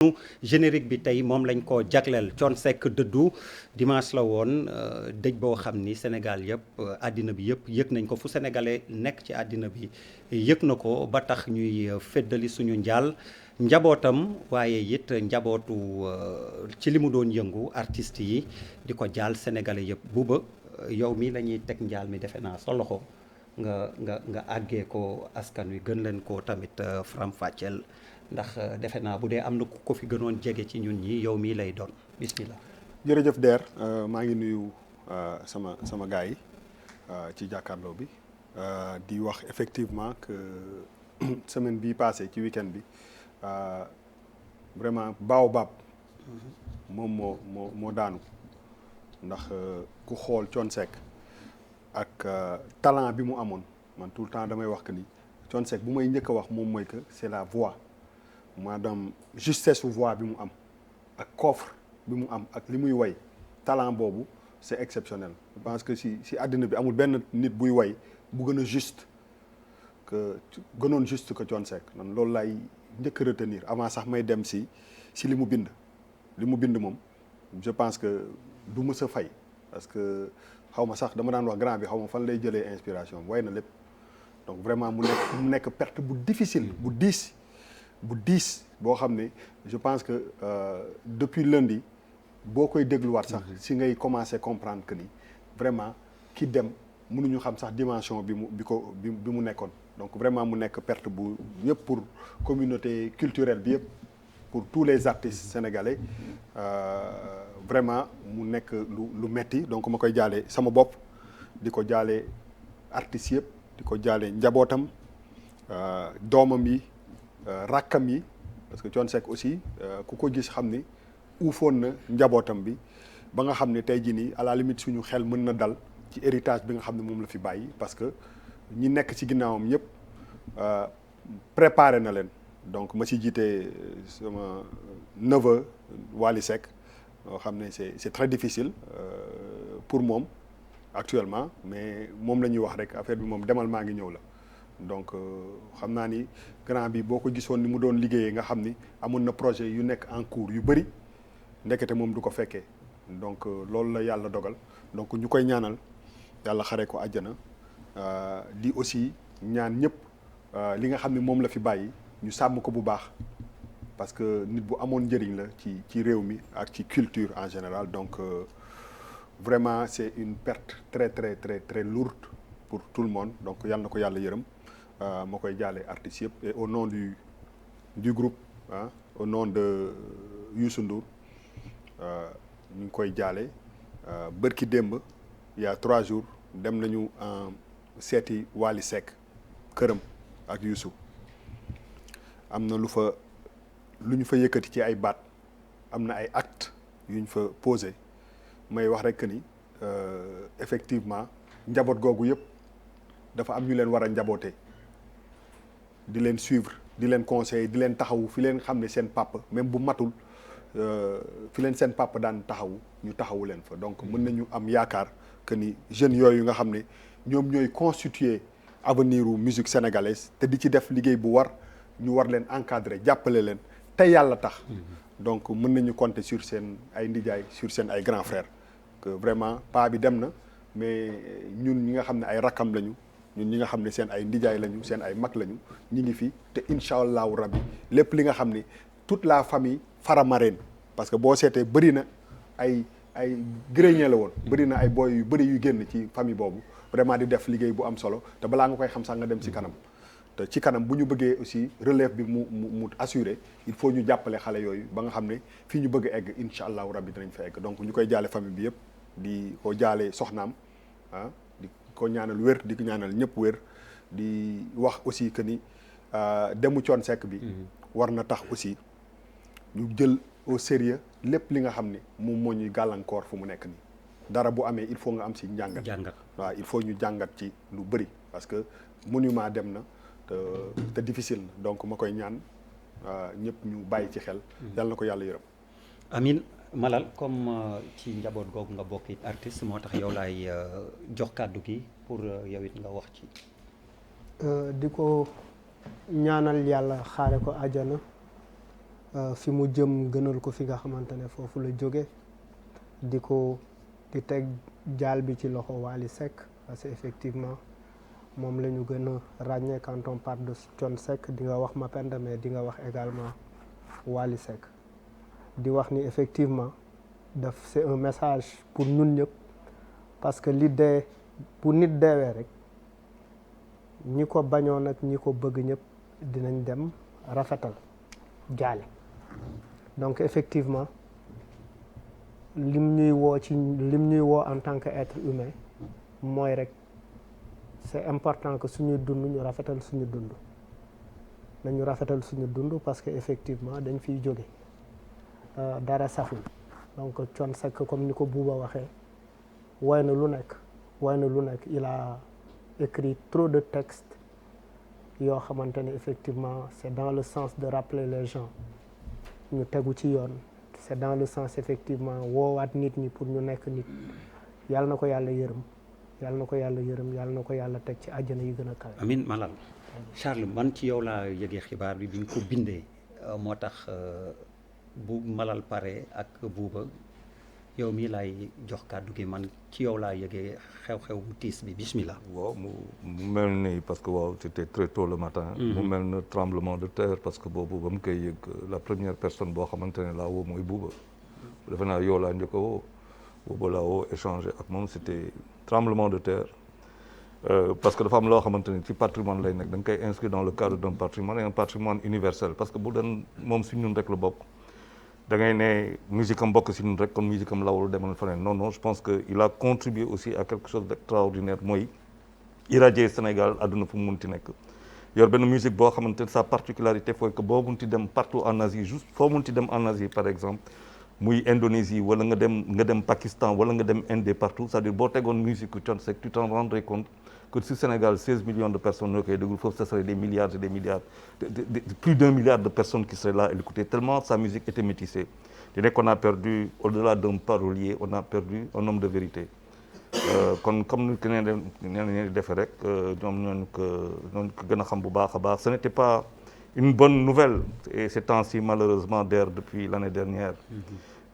générique bi tey moom lañ ko jagleel Thione Seck dëddu dimanche la woon dëj boo xam ni Sénégal yëpp àddina bi yëpp yëg nañ ko fu sénégalais nekk ci àddina bi yëg na ko ba tax ñuy feddali suñu njaal njabootam waaye it njabootu ci li mu doon yëngu artistes yi di ko jaal sénégalais yëpp buuba yow mi la ñuy teg njaal mi defe naa sa loxo nga àggee ko askan wi gën leen ko tamit faram-fàcceel ndax defe naa bu dee am na ku ko fi gënoon jege ci ñun ñi yow mii lay doon bismillah. jërëjëf Der maa ngi nuyu sama gars yi ci jàkkaarloo bi di wax effectivement que semaine bii passé ci week-end bi vraiment Baobab moom moo daanu ndax ku xool Thione Seck ak talent bi mu amoon man tout le temps damay wax que ni Thione Seck bu may njëkk a wax moom mooy que c'est la voix. maanaam justesse su voix bi mu am ak coffre bi mu am ak li muy way talent boobu c'est exceptionnel je pense que si àddina bi amul benn nit buy way bu gën a juste gënoon juste que Thione Seck man loolu laay njëkk a retenir avant sax may dem si li mu bind moom je pense que du mës a fay parce que xaw ma sax dama daan wax grand bi xaw ma fan lay jëlee inspiration way na lépp donc vraiment mu nekk perte bu difficile bu diis boo xam ne je pense que depuis lundi boo koy dégluwaat sax si ngay commencer comprendre que ni vraiment ki dem mënuñu xam sax dimension bi mu nekkoon donc vraiment mu nekk perte bu yëpp pour communauté culturelle bi yëpp pour tous les artistes sénégalais vraiment mu nekk lu metti donc ma koy jaale sama bopp di ko jaale artistes yëpp di ko jaale njabootam doomam yi rakkam yi parce que Thione Seck aussi ku ko gis xam ni uufoon na njabootam bi ba nga xam ne tey jii nii à la limite suñu xel mën na dal ci héritage bi nga xam ne moom la fi bàyyi parce que ñi nekk ci ginnaawam yëpp préparé na leen donc ma ci jiite sama neveu Wally Seck yoo xam ne c'est très difficile pour moom actuellement mais moom la ñuy wax rek affaire bi moom demal maa ngi ñëw la donc xam naa ni grand bi boo ko gisoon ni mu doon liggéeyee nga xam ni amoon na projet yu nekk en cours yu bëri ndekete moom du ko fekkee donc loolu la yàlla dogal donc ñu koy ñaanal yàlla xare ko àjjana di aussi ñaan ñëpp li nga xam ne moom la fi bàyyi ñu sàmm ko bu baax parce que nit bu amoon njëriñ la ci réew mi ak ci culture en général donc vraiment c'est une perte très très très très lourde pour tout le monde donc yàlla na ko yàlla yërëm moo koy jaale artistes yëpp et au nom du groupe au nom de Youssou Ndour ñu ngi koy jaale bërki démb il y a 3 jours dem nañu seeti Wally Seck këram ak Youssou am na lu ñu fa yëkkati ci ay baat am na ay actes yu ñu fa posé may wax rek ni effectivement njaboot googu yëpp dafa am ñu leen war a njabootee di leen suivre di leen conseiller di leen taxawu fi leen xam ne seen papa même bu matul fi leen seen papa daan taxawu ñu taxawu leen fa donc mën nañu am yaakaar que ni jeunes yooyu nga xam ne ñoom ñooy constituer avenir u musique sénégalaise te di ci def liggéey bu war ñu war leen encadrer jàppale leen te yàlla tax donc mën nañu compter sur seen ay ndijaay sur seen ay grands frères que vraiment paa bi dem na mais ñun ñi nga xam ne ay rakkam lañu ñun ñi nga xam ne seen ay ndijaay lañu seen ay mag lañu ñi ngi fi te incha allahu rabbi lépp li nga xam ne toute la famille Faramareen parce que boo seetee bëri na ay grenier la woon bëri na ay boy yu bëri yu génn ci famille boobu vraiment di def liggéey bu am solo te balaa nga koy xam sax nga dem ci kanam te ci kanam bu ñu bëggee aussi relève bi mu assuré il faut ñu jàppale xale yooyu ba nga xam ne fii ñu bëgg a egg incha allahu rabbi dinañ fa egg donc ñu koy jaale famille bi yëpp di ko jaale soxnaam di ko ñaanal wér di ko ñaanal ñëpp wér di wax aussi que ni demu Thione Seck bi war na tax aussi ñu jël au sérieux lépp li nga xam ne moom moo ñuy gàllankoor fu mu nekk nii dara bu amee il faut nga am si njàngat waaw il faut ñu jàngat ci lu bëri parce que monument dem na te difficile na donc ma koy ñaan ñëpp ñu bàyyi ci xel yàlla na ko yàlla yërëm amin Malal comme ci njaboot googu nga bokk it artiste moo tax yow laay jox kàddu gi pour yow it nga wax ci di ko ñaanal yàlla xaare ko àjjana fi mu jëm gënal ko fi nga xamante ne foofu la jóge di teg jaal bi ci loxo Wally Seck parce que effectivement moom la ñu gën a ràññee quand on parle de Thione Seck di nga wax Mapenda mais di nga wax également Wally Seck di wax ni effectivement c'est un message pour ñun ñëpp parce que li dee bu nit deewee rek ñi ko bañoon ak ñi ko bëgg ñëpp dinañ dem rafetal jaale donc effectivement lim ñuy woo en tant que être humain mooy rek c'est important que suñuy dund ñu rafetal suñu dund nañu rafetal suñu dund parce que effectivement dañ fiy jóge dara saful donc Thione Seck comme ni ko Bouba waxee woy na lu nekk il a écrit trop de textes yoo xamante ne effectivement c'est dans le sens de rappeler les gens ñu tegu ci yoon c'est dans le sens effectivement woowaat nit ñi pour ñu nekk nit yàlla na ko yàlla yërëm yàlla na ko yàlla teg ci àjjana yi gën a kawe. Amin Malal. Charles man ci yow laa yëgee xibaar bi nga ko bindee moo tax bu Malal pare ak Bouba yow mii laay jox kàddu gi man ci yow laa yëgee xew-xew bu tiis bi bismillah. waaw mu mel ni parce que waaw c'était très tôt le matin. mu mel na tremblement de terre parce que boobu ba mu koy yëg la première personne boo xamante ne laa woo mooy Bouba. defe naa yow laa njëkk a woo Bouba laa woo échanger ak moom c'était tremblement de terre. Parce que dafa am loo xamante ni ci patrimoine lay nekk da nga koy inscrit dans le cadre d'un patrimoine et un patrimoine universel parce que bu doon moom si ñun rek la bokk da ngay ne musique am bokk si ñun rek kon musique am lawul demal feneen non je pense que il a contribué aussi à quelque chose d'extraordinaire mooy irradier Sénégal àdduna fu mu munti nekk yor benn musique boo xamante ni sa particularité mooy que boo munti dem partout en Asie juste foo munti dem en Asie par exemple muy Indonésie wala nga dem Pakistan wala nga dem Inde partout c'est-à-dire boo tegoon musique ku Thione Seck tu t'en rendrais compte que si Sénégal 16 millions de personnes ñoo koy déglu foofu ce serait des milliards et des milliards plus d'1 milliard de personnes qui seraient là à l'écouter tellement sa musique était métissée di nekk on a perdu au-delà d'un parolier on a perdu un homme de vérité kon comme ni ko nee defee rek ñoom ñooñu ko gën a xam bu baax a baax ce n'était pas une bonne nouvelle et ces temps-ci malheureusement d'ailleurs depuis l'année dernière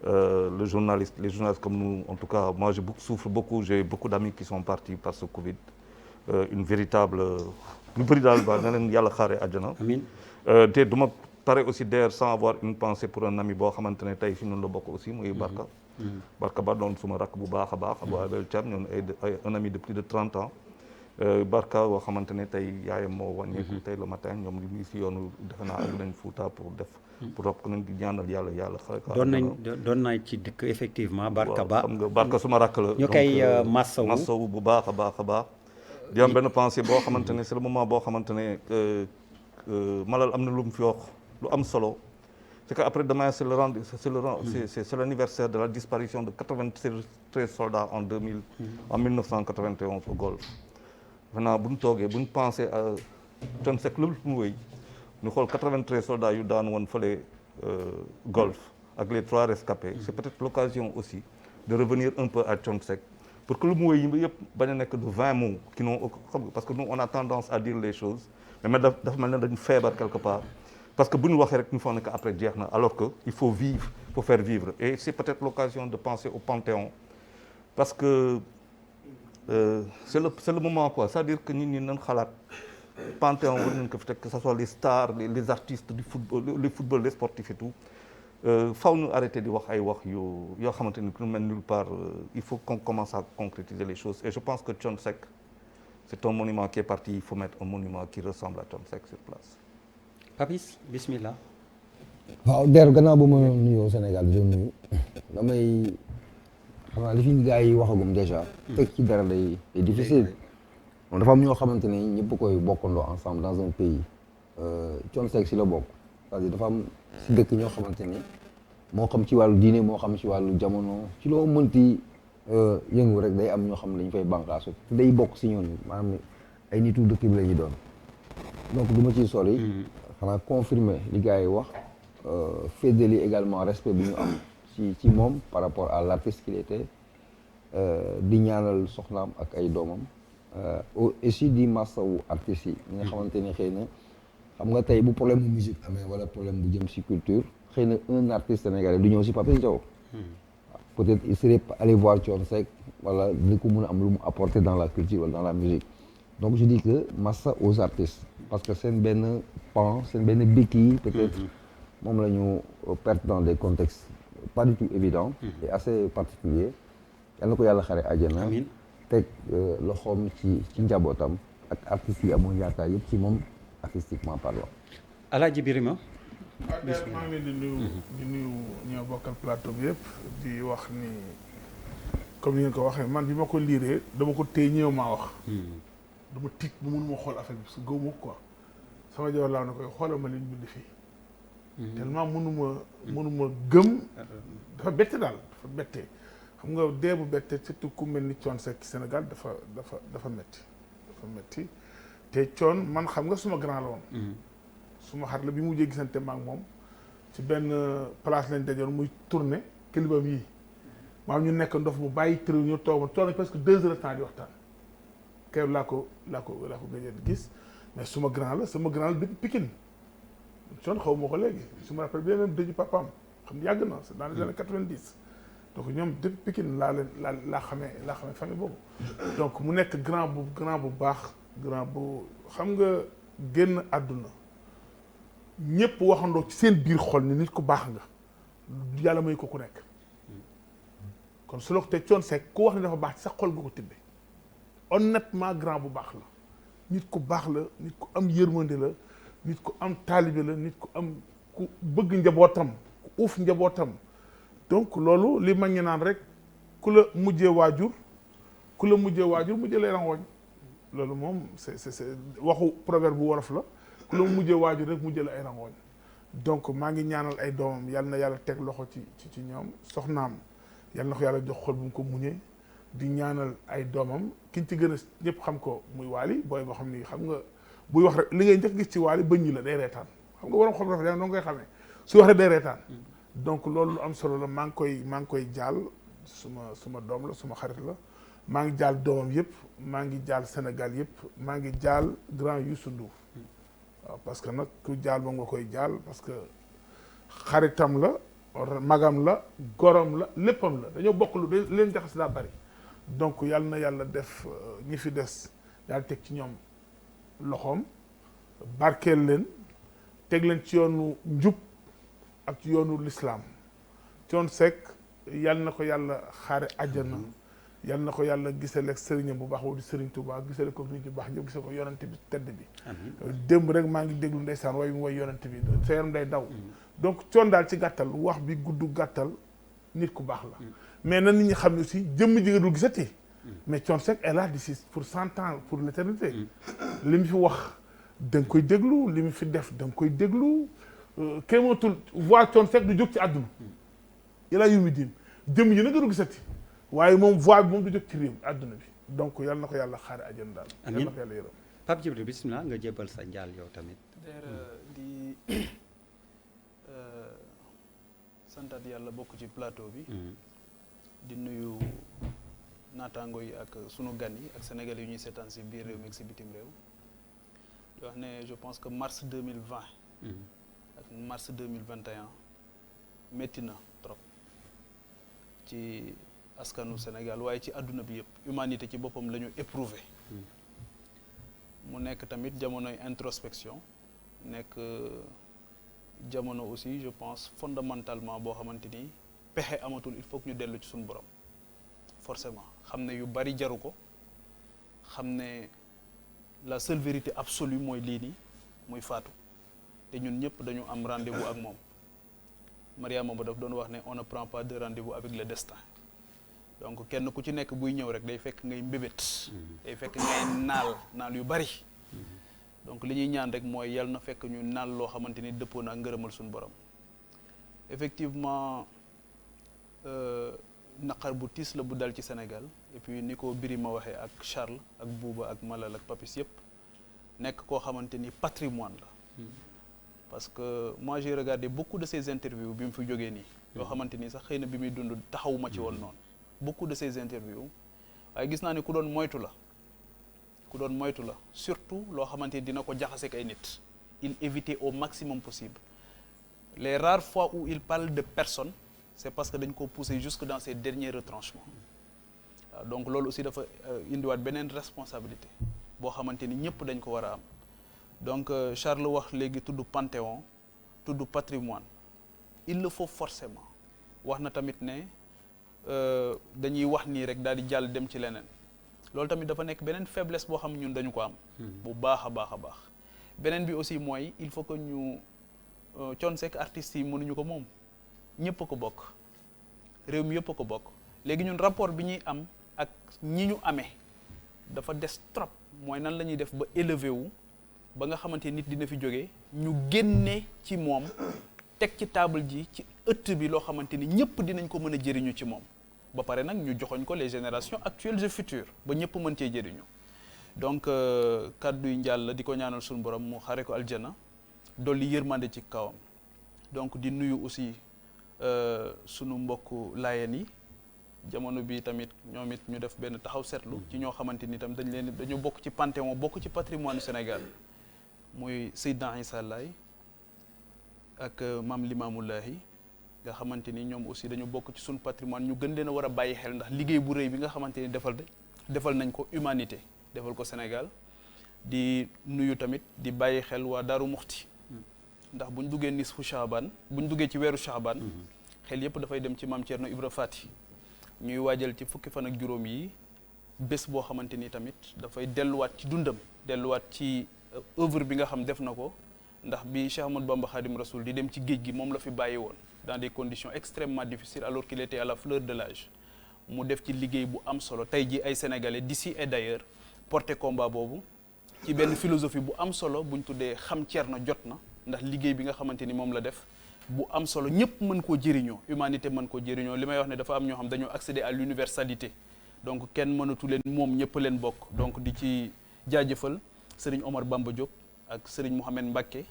les journalistes comme nous en tout cas moi je souffre beaucoup j'ai beaucoup d'amis qui sont partis par ce Covid une véritable lu bëri daal ba na leen yàlla xaare àjjana amiin te du ma pare aussi d'ailleurs sans avoir une pensée pour un ami boo xamante ne tey fi ñun la bokk aussi muy Barka Barka ba doon suma rakk bu baax a baax Abou Abel Thiam ñoon ay un ami de plus de 30 ans Barka boo xamante ne tey yaayam moo wàññeeku tey le matin ñoom li ngi si yoonu defe naa ak nañ Fuuta pour rob ko nañ di ñaanal yàlla xare ko doon nañ ci dikk effectivement Barka ba xam nga Barka suma rakk la ñu koy massawu bu baax a baax di am benn pensée boo xamante ne c'est le moment boo xamante ne Malal am na lu mu fi wax lu am solo c'est que après demain c'est l'anniversaire de la disparition de 93 soldats en 1991 au Golfe maintenant bu ñu toogee bu ñu pensé à Thione Seck lu mu wéy ñu xool 93 soldats yu daan woon fële Golfe ak les 3 rescapés c'est peut-être l'occasion aussi de revenir un peu à Thione Seck pour que lu mu wéy yi yëpp bañ a nekk de 20 mots qui n'ont parce que nous on a tendance à dire les choses mais dafa mel ne dañu feebar quelque part parce que bu ñu waxee rek ñu foog ne que après jeex na alors que il faut vivre il faut faire vivre et c'est peut-être l'occasion de penser au Panthéon parce que c'est le moment quoi c'est-à-dire que nit ñi nañ xalaat Panthéon war nañ ko fi teg que ce soit les stars les artistes du football les sportifs et tout faw ñu arrêter di wax ay wax yoo xamante ni ku mel nulle part il faut qu'on commence à concrétiser les choses et je pense que Thione Seck c'est un monument qui est parti il faut mettre un monument qui ressemble à Thione Seck sur place. Papis bismillah. waaw der gannaaw ba ma nuyoo Sénégal bi nuyu damay xam naa li fi gars yi waxagum déjà. teg ci dara day difficile. moom dafa am ñoo xamante ne ñëpp koy bokkandoo ensemble dans un pays Thione Seck si la bokk c'est-à-dire dafa am si dëkk ñoo xamante ni moo xam ci wàllu diine moo xam ci wàllu jamono ci loo mënti yëngu rek day am ñoo xam ne dañu fay bànqaasu te day bokk si ñoom maanaam ay nitu dëkk bi la ñuy doon donc du ma ciy sori. xanaa confirmer li gars yi wax féddali également respect bi ñu am ci moom par rapport à l'artiste qu'il était di ñaanal soxnaam ak ay doomam aussi di massawu artistes yi ñi nga xamante ne xëy na xam nga tey bu problème bu musique amee wala problème bu jëm ci culture xëy na un artiste sénégalais du ñëw si Papis Diaw. Peut-être il serait allé voir Thione Seck wala li ko mën a am lu mu apporter dans la culture wala dans la musique. Donc je dis que massa aux artistes parce que seen benn pan seen benn béquille peut-être moom la ñu perdre dans des contextes pas du tout évidents et assez particuliers. Yal na ko yàlla xare àjjana teg loxoom ci njabootam ak artistes yi amoon yaakaar yëpp ci moom artistiquement parlant. Alaaji Birima. maa ngi leen di nuyu ñoo bokkal plateau bi yëpp di wax ni comme ni ngeen ko waxee man bi ma ko liiree dama ko téye ñëw maa wax. dama tiit bu mënu ma xool affaire bi parce que gëw ma quoi sama jabar laa na koy xoolal ma leen bind fii. tellement mënuma gëm. dafa bette daal dafa bette. xam nga dee bu bette surtout ku mel ni Thione Seck Sénégal dafa metti te Thione man xam nga suma grand la woon. suma xar la bi mujjee gisante ma ak moom ci benn place lañ dajoon muy tourné kilibam yi maam ñu nekk ndof mu bàyyi tërëw ñu toog ma toog nañ presque 2 heures de temps di waxtaan keroog laa ko gëj a gis mais suma grand la depuis Pikine Thione xaw ma ko léegi su ma rappelle bien même dëju papaam xam ne yàgg na c'est dans les années 90 donc ñoom depuis Pikine laa xamee famille boobu donc mu nekk grand bu baax grand bu xam nga génn àdduna ñëpp waxandoo ci seen biir xol ni nit ku baax nga yàlla may ko ku nekk kon su la ko te Thione Seck ku wax ne dafa baax ci sa xol nga ko tibbee honnêtement grand bu baax la nit ku baax la nit ku am yërmande la nit ku am taalibe la nit ku bëgg njabootam ku uuf njabootam donc loolu li ma ñu naan rek ku la mujjee waajur mujjee lay rangooñ loolu moom c'est waxu proverbe bu wolof la ku la mujjee waajur rek mujjee la ay rangooñ donc maa ngi ñaanal ay doomam yal na yàlla teg loxo ci ñoom soxnaam yal na ko yàlla jox xol bu mu ko muñee di ñaanal ay doomam kiñ ci gën a ñëpp xam ko muy Waly booy boo xam ni xam nga buy wax rek li ngay njëkk gis ci Waly bëñ ñi la day reetaan xam nga waroon xam rafet yaa ngi koy xamee su wax rek day reetaan donc loolu lu am solo la maa ngi koy jaal suma doom la suma xarit la maa ngi jaal doomam yëpp maa ngi jaal Sénégal yëpp maa ngi jaal grand Youssou Ndour waaw parce que nag ku jaal moom nga koy jaal parce que xaritam la magam la gorom la léppam la dañoo bokk lu leen jaxas daa bari donc yàlla na yàlla def ñi fi des yàlla teg ci ñoom loxoom barkeel leen teg leen ci yoonu njub ak ci yoonu lislaam Thione Seck yàlla na ko yàlla xaare àjjana yàlla na ko yàlla gisale ak sëriñam bu baax woo di sëriñ Touba gisale ko nit ñu baax ñëpp gisale ko yonante bi tedd bi démb rek maa ngi déglu ndeysaan way mu way yonante bi sa yaram day daw donc Thione daal ci gàttal wax bi gudd gàttal nit ku baax la mais na nit ñi xam ne aussi jëmm ji nga dul gisati mais Thione Seck est là d'ici pour 100 ans pour l'éternité li mu fi wax da nga koy déglu li mu fi def da nga koy déglu kenn mootul voix Thione Seck du jóg ci àdduna ilaa yawmi diin jëmm ji na nga dul gisati waaye moom voix bi moom du jóg ci réew àdduna bi donc yal na ko yàlla xaare àjjana daal. amiin yal na ko yàlla yërëm. Pape Djibril bismillah nga jébal sa njaal yow tamit. di santaat yàlla bokk ci plateau bi. di nuyu naataango yi ak sunu gan yi ak Sénégal yu ñuy seetaan si biir réew mi ak si bitim réew. di wax ne je pense que mars 2020. ak mars 2021 métti na trop ci. askanu Sénégal waaye ci àdduna bi yëpp humanité ci boppam la ñu éprouvé mu nekk tamit jamonoy introspection nekk jamono aussi je pense fondamentalement boo xamante ni pexe amatul il faut que ñu dellu ci suñu borom forcément xam ne yu bari jaru ko xam ne la seule vérité absolue mooy lii nii muy faatu te ñun ñëpp dañu am rendez-vous ak moom Mariama ba daf doon wax ne on ne prend pas de rendez-vous avec le destin donc kenn ku ci nekk buy ñëw rek day fekk ngay mbébét day fekk ngay naal yu bari donc li ñuy ñaan rek mooy yal na fekk ñu naal loo xamante ni dëppoo na ak ngërëmal suñu borom effectivement naqar bu tiis la bu dal ci Sénégal et puis ni ko Birima waxee ak Charles ak Bouba ak Malal ak Papis yëpp nekk koo xamante ni patrimoine la parce que moi j'ai regardé beaucoup de ces interviews bi mu fi jógee nii yoo xamante ni sax xëy na bi muy dund taxawuma ci woon noonu beaucoup de ces interviews waaye gis naa ne ku doon moytu la surtout loo xamante ni dina ko jaxase ak ay nit il évitait au maximum possible les rares fois où il parle de personne c'est parce que dañ ko pousser jusque dans ses derniers retranchements waaw donc loolu aussi dafa indiwaat beneen responsabilité boo xamante ni ñëpp dañ ko war a am donc Charles wax léegi tudd Panthéon tudd patrimoine il le faut forcément wax na tamit ne dañuy wax nii rek daal di jàll dem ci leneen loolu tamit dafa nekk beneen faiblesse boo xam ñun dañu ko am bu baax a baax a baax beneen bi aussi mooy il faut que ñu Thione Seck artistes yi mënuñu ko moom ñëpp a ko bokk réew mi yëpp a ko bokk léegi ñun rapport bi ñuy am ak ñi ñu amee dafa des trop mooy nan la ñuy def ba élevé wu ba nga xamante nit dina fi jógee ñu génne ci moom teg ci table ji ci ëtt bi loo xamante ni ñëpp dinañ ko mën a jëriñu ci moom ba pare nag ñu joxoñ ko les générations actuelles et futures ba ñëpp mën cee jëriñu donc kàddu yi njàll la di ko ñaanal suñu borom mu xare ko aljana dolli yërmande ci kawam donc di nuyu aussi sunu mbokku laayeen yi jamono bi tamit ñoom it ñu def benn taxaw seetlu ci ñoo xamante ni tam dañu bokk ci panthéon bokk ci patrimoine Sénégal muy Seydina Issa Laye ak Maam Limaamu Laahi nga xamante ni ñoom aussi dañu bokk ci suñu patrimoine ñu gën leen a war a bàyyi xel ndax liggéey bu rëy bi nga xamante ni defal nañ ko humanité defal ko Sénégal di nuyu tamit di bàyyi xel waa Daaru Muxti ndax buñ duggee nisfu Chaban buñ duggee ci weeru Chaban xel yépp dafay dem ci Maam Thierno Ibra Fati ñuy waajal ci fukki fan ak juróom yi bés boo xamante ni tamit dafay delluwaat ci dundam delluwaat ci œuvre bi nga xam def na ko ndax bi Cheikh Ahmadou Bamba Khadim Rasoul di dem ci géej gi moom la fi bàyyi woon dans des conditions extrêmement difficiles alors qu'il était à la fleur de l'âge mu def ci liggéey bu am solo tey ji ay Sénégalais d'ici et d'ailleurs porté combat boobu ci benn philosophie bu am solo buñ tuddee xam Thierno jot na ndax liggéey bi nga xamante ni moom la def bu am solo ñëpp mën koo jëriñoo humanité mën koo jëriñoo li may wax ne dafa am ñoo xam dañoo accéder à l'universalité donc kenn mënatu leen moom ñëpp leen bokk donc di ci jaajëfal Serigne Omar Bamba Diop ak Serigne Mohamed Mbacké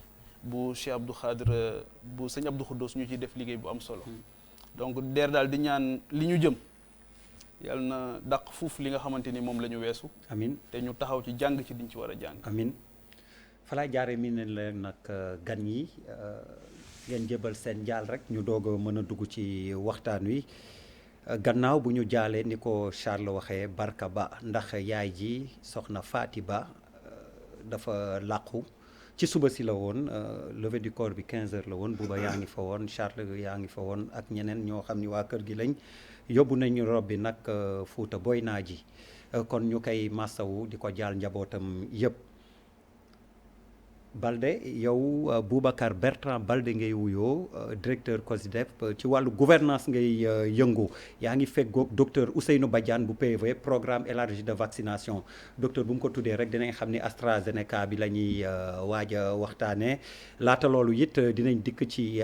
bu Cheikh Abdou Khadre bu sëñ Abdou Khoudous ñu ciy def liggéey bu am solo donc deer daal di ñaan li ñu jëm yàlla na dàq fuuf li nga xamante ni moom la ñu weesu amin te ñu taxaw ci jàng ci diñ ci war a jàng amin falaa jaare mi ne leen nag gan yi ngeen jébal seen njaal rek ñu doog a mën a dugg ci waxtaan wi gannaaw bu ñu jaalee ni ko Charles waxee Barka Ba ndax yaay ji soxna Faty Ba dafa làqu ci suba si la woon levée du corps bi 15 heures la woon Bouba yaa ngi fa woon Charles yaa ngi fa woon ak ñeneen ñoo xam ni waa kër gi lañ yóbbu nañu rob bi nag Fuuta Boy naa ji kon ñu koy massawu di ko jaal njabootam yëpp. Balde yow Boubacar Bertrand Balde ngay wuyoo directeur COSYDEP ci wàllu gouvernance ngay yëngu yaa ngi feggoog docteur Ousseynou Badiane bu PV programme élargi de vaccination docteur bu mu ko tuddee rek dinañ xam ni AstraZeneca bi la ñuy waaj a waxtaanee laata loolu it dinañ dikk ci